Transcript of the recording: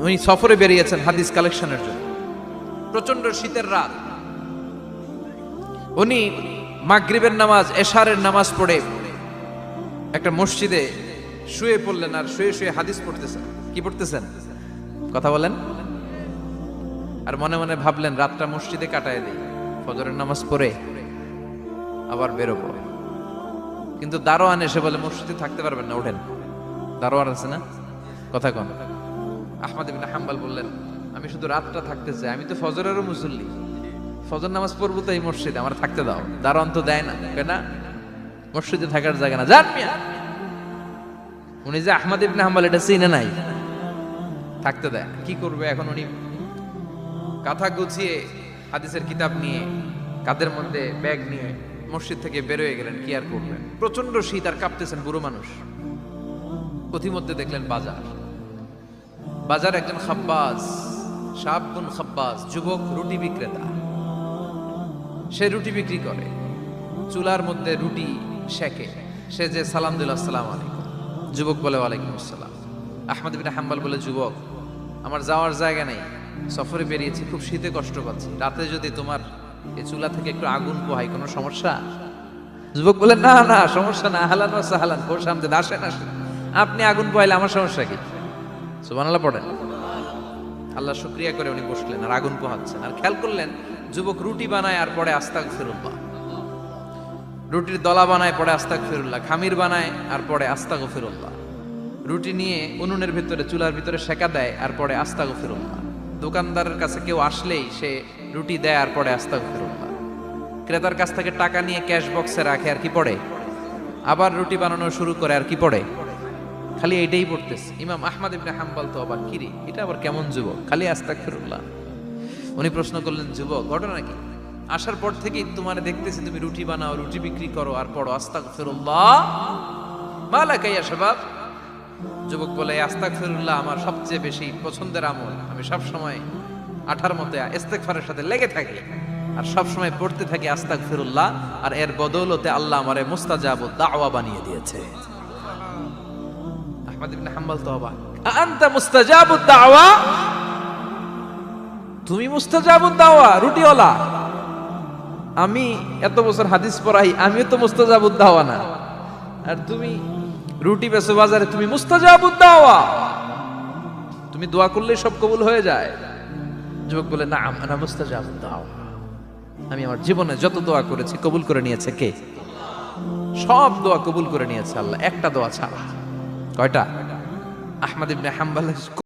উনি সফরে বেরিয়েছেন হাদিস কালেকশনের জন্য। প্রচন্ড শীতের রাত, উনি মাগরিবের নামাজ, এশারের নামাজ পড়ে একটা মসজিদে শুয়ে পড়লেন, আর শুয়ে শুয়ে হাদিস পড়তেছেন। কি পড়তেছেন? কথা বলেন। আর মনে মনে ভাবলেন রাতটা মসজিদে কাটায় দিই, ফজরের নামাজ পড়ে আবার বেরোবো। কিন্তু দারোয়ান এসে বলে মসজিদে থাকতে পারবেন না, ওঠেন। দারোয়ান আছে না, কথা কন। আহমদ ইবনে হাম্বল বললেন আমি শুধু রাতটা থাকতে চাই, আমি তো ফজরেরও মুসল্লি, ফজর নামাজ পড়বো তো এই মসজিদে, আমার থাকতে দাও। দারোয়ান তো দেয় না, কেনা মসজিদে থাকার জায়গা না, যান মিয়া। উনি যে আহমদ ইবনে হাম্বল এটা চিনে নাই, থাকতে দেয়। কি করবে এখন? উনি কাঁথা গুছিয়ে হাদিসের কিতাব নিয়ে কাঁধের মধ্যে ব্যাগ নিয়ে মসজিদ থেকে বেরোয় গেলেন। কি আর করবেন, প্রচন্ড শীত, আর কাঁপতেছেন, বুড়ো মানুষ। পথিমধ্যে দেখলেন বাজার, বাজার একজন খাব্বাজ, শাবুন খাব্বাজ, যুবক রুটি বিক্রেতা। সে রুটি বিক্রি করে, চুলার মধ্যে রুটি সেকে। সে যে সালাম দিল আসসালামু আলাইকুম, যুবক বলে ওয়ালাইকুম আসসালাম। আহমদ ইবনে হাম্বল বলে যুবক আমার যাওয়ার জায়গা নেই, সফরে বেরিয়েছি, খুব শীতে কষ্ট পাচ্ছি, রাতে যদি তোমার এই চুলা থেকে একটু আগুন পোহাই কোনো সমস্যা? যুবক বলে না না সমস্যা না, আহলান ওয়া সাহলান, বসে আমতে আসেন আসেন, আপনি আগুন পোহাইলে আমার সমস্যা কি? সুবহানাল্লাহ পড়েন। আল্লাহ শুকরিয়া করে উনি বসলেন আর আগুন পোহাচ্ছেন। আর খেয়াল করলেন যুবক রুটি বানায় আর পরে আস্তাগফিরুল্লাহ, রুটির দলা বানায় পরে আস্তাগফিরুল্লাহ, খামির বানায় আর পরে আস্তাগফিরুল্লাহ, রুটি নিয়ে উনুনের ভিতরে চুলার ভিতরে সেকা দেয় আর পরে আস্তাগফিরুল্লাহ। দোকানদারের কাছে কেউ আসলেই সে রুটি দেয় আর পরে আস্তাগফিরুল্লাহ। ক্রেতার কাছ থেকে টাকা নিয়ে ক্যাশ বক্সে রাখে আর কি পড়ে, আবার রুটি বানানো শুরু করে আর কি পড়ে, খালি এইটাই পড়তেছে। ইমাম আহমদ ইবনে হাম্বল তো অবাক, কিরে এটা আবার কেমন যুবক, খালি আস্তাগফিরুল্লাহ। উনি প্রশ্ন করলেন যুবক ঘটনা কি? আসার পর থেকেই তোমার দেখতেছি তুমি রুটি বানাও, রুটি বিক্রি করো আর পড়ো আস্তাগফিরুল্লাহ, মালাকা ইয়া শাবাব। যুবক বলে আস্তাগফিরুল্লাহ আমার সবচেয়ে বেশি পছন্দের আমল, আমি সব সময় আঠার মতো ইস্তেগফারের সাথে লেগে থাকি আর সব সময় পড়তে থাকি আস্তাগফিরুল্লাহ, আর এর বদৌলতে আল্লাহ আমারে মুস্তাজাবুদ দাওয়া বানিয়ে দিয়েছে। আহমদ ইবনে হাম্বল তো অবাক, আনতা মুস্তাজাবুদ দাওয়া, তুমি মুস্তাজাবুদ দাওয়া রুটিওয়ালা? আমি এত বছর হাদিস পড়াই, আমিও তো মুস্তাজাবুদ দাওয়া না, আর তুমি রুটি বেচো বাজারে, তুমি মুস্তাজাবুদ দাওয়া, তুমি দোয়া করলে সব কবুল হয়ে যায়? যুবক বলে না আনা মুস্তাজাবুদ দাওয়া, আমি আমার জীবনে যত দোয়া করেছি কবুল করে নিয়েছে কে? সব দোয়া কবুল করে নিয়েছে আল্লাহ, একটা দোয়া ছাড়া। কয়টা? আহমদ ইবনে হাম্বল